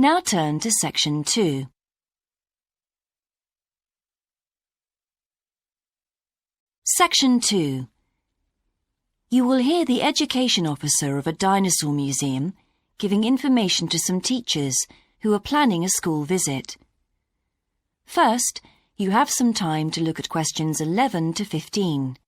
Now turn to Section 2. Section 2. You will hear the education officer of a dinosaur museum giving information to some teachers who are planning a school visit. First, you have some time to look at questions 11 to 15.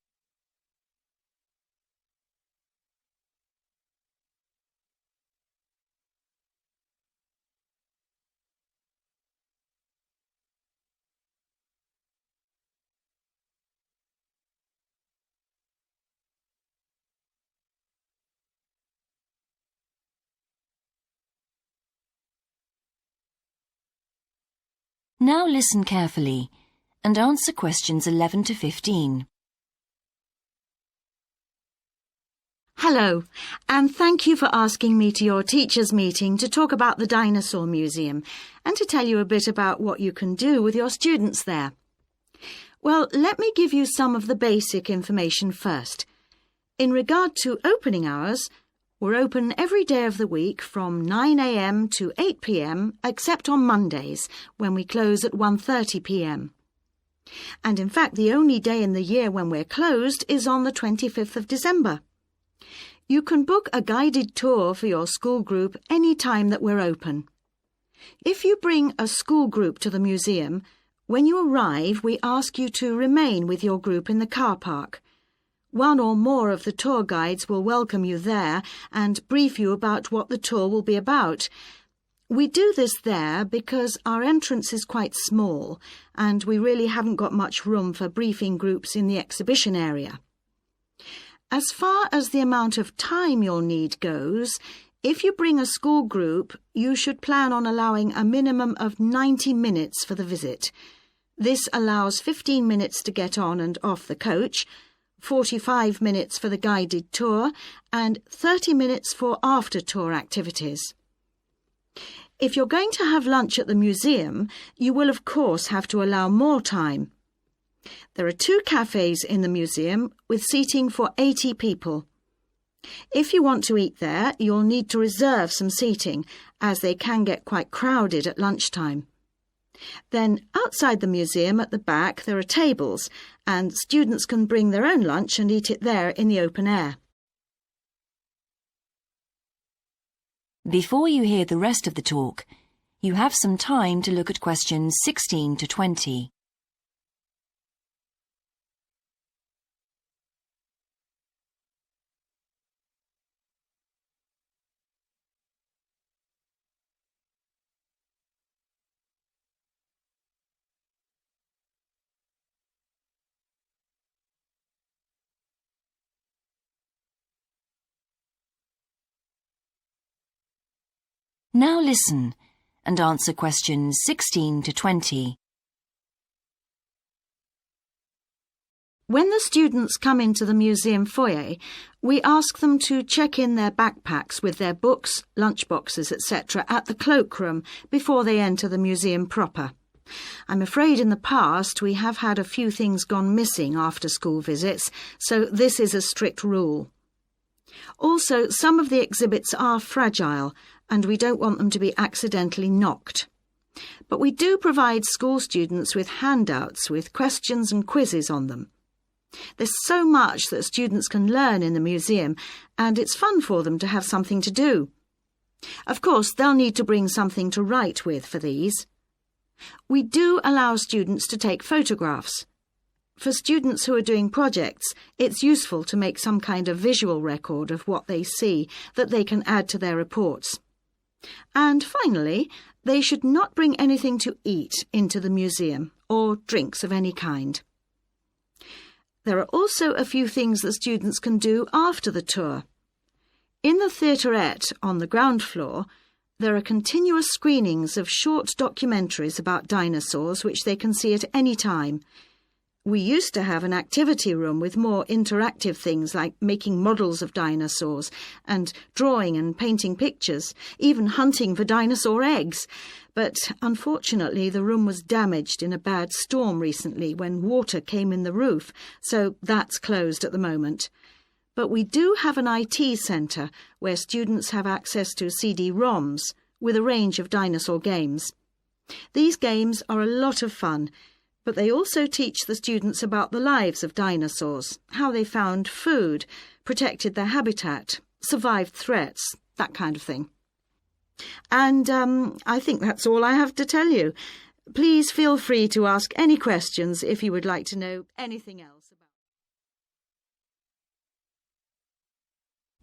Now listen carefully and answer questions 11 to 15. Hello, and thank you for asking me to your teachers' meeting to talk about the Dinosaur Museum and to tell you a bit about what you can do with your students there. Well, let me give you some of the basic information first. In regard to opening hours, we're open every day of the week from 9 a.m. to 8 p.m. except on Mondays, when we close at 1:30 p.m. And in fact, the only day in the year when we're closed is on the 25th of December. You can book a guided tour for your school group any time that we're open. If you bring a school group to the museum, when you arrive, we ask you to remain with your group in the car park. One or more of the tour guides will welcome you there and brief you about what the tour will be about. We do this there because our entrance is quite small and we really haven't got much room for briefing groups in the exhibition area. As far as the amount of time you'll need goes, if you bring a school group, you should plan on allowing a minimum of 90 minutes for the visit. This allows 15 minutes to get on and off the coach, 45 minutes for the guided tour, and 30 minutes for after-tour activities. If you're going to have lunch at the museum, you will of course have to allow more time. There are 2 cafes in the museum with seating for 80 people. If you want to eat there, you'll need to reserve some seating, as they can get quite crowded at lunchtime. Then, outside the museum at the back, there are tables, and students can bring their own lunch and eat it there in the open air. Before you hear the rest of the talk, you have some time to look at questions 16 to 20. Now listen and answer questions 16 to 20. When the students come into the museum foyer, we ask them to check in their backpacks with their books, lunchboxes, etc. at the cloakroom before they enter the museum proper. I'm afraid in the past we have had a few things gone missing after school visits, so this is a strict rule. Also, some of the exhibits are fragile, and we don't want them to be accidentally knocked. But we do provide school students with handouts with questions and quizzes on them. There's so much that students can learn in the museum, and it's fun for them to have something to do. Of course, they'll need to bring something to write with for these. We do allow students to take photographs. For students who are doing projects, it's useful to make some kind of visual record of what they see that they can add to their reports. And finally, they should not bring anything to eat into the museum or drinks of any kind. There are also a few things that students can do after the tour. In the theaterette on the ground floor, there are continuous screenings of short documentaries about dinosaurs which they can see at any time. We used to have an activity room with more interactive things like making models of dinosaurs and drawing and painting pictures, even hunting for dinosaur eggs. But unfortunately, the room was damaged in a bad storm recently when water came in the roof, so that's closed at the moment. But we do have an IT centre where students have access to CD-ROMs, with a range of dinosaur games. These games are a lot of fun, but they also teach the students about the lives of dinosaurs, how they found food, protected their habitat, survived threats, that kind of thing. And I think that's all I have to tell you. Please feel free to ask any questions if you would like to know anything else about.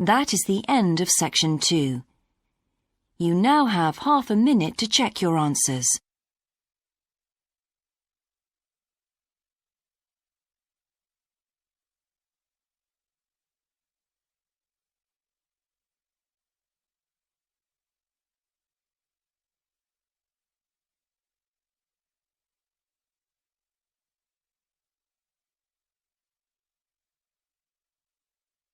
That is the end of section 2. You now have half a minute to check your answers.